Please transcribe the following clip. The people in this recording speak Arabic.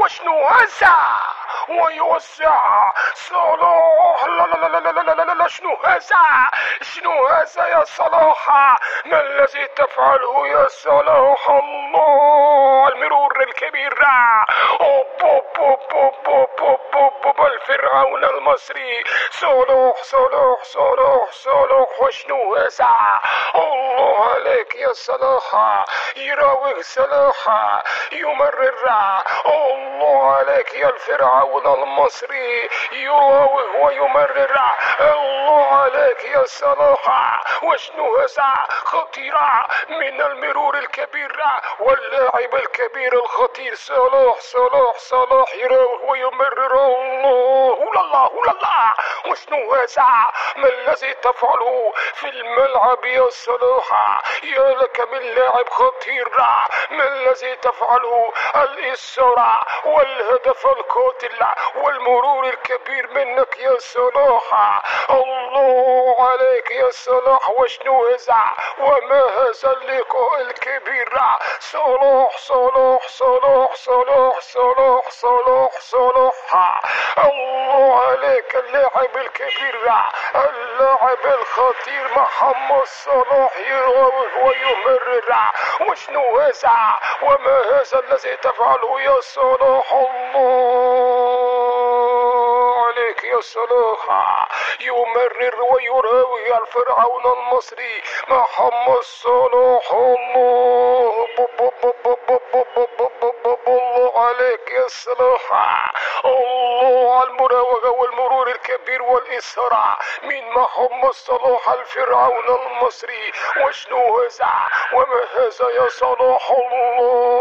وشنو هذا ويوسع صلاح؟ لا لا لا لا لا لا لا لا، شنو هذا؟ شنو هذا يا صلاح؟ ما الذي تفعله يا صلاح؟ الله، المرور الكبير. أوب أوب أوب أوب أوب أوب أوب أوب، الفرعون المصري. صلاح صلاح صلاح صلاح، وشنو هذا؟ الله عليك يا صلاح، يراوغ صلاح، يمرر. الله عليك يا الفرعون المصري، يراوغ ويمرر. الله عليك يا صلاح، وشنو هذا؟ خطيرة من المرور الكبير واللاعب الكبير الخطير صلاح صلاح صلاح، يراوغ ويمرر. الله لا لا، وشنو هذا؟ ما الذي تفعله في الملعب يا صلاح؟ يا لك من لاعب خطير، ما الذي تفعله؟ الإسرة والهدف القاتل والمرور الكبير منك يا صلاح. الله عليك يا صلاح، وشنو هذا؟ وما هذا اللقاء الكبير؟ صلاح صلاح صلاح صلاح صلاح صلاح صلاح. الله عليك اللاعب الكبير، اللاعب الخطير محمد صلاح، يراوغ ويمرر. وشنو هذا؟ وما هذا الذي تفعله يا صلاح؟ الله عليك يا صلاح، يمرر ويراوغ الفرعون المصري محمد صلاح. الله الله عليك يا صلاح. الله على المراوغة والمرور الكبير والإسراع من محمد صلاح الفرعون المصري. وشنو هذا؟ وما هذا يا صلاح؟ الله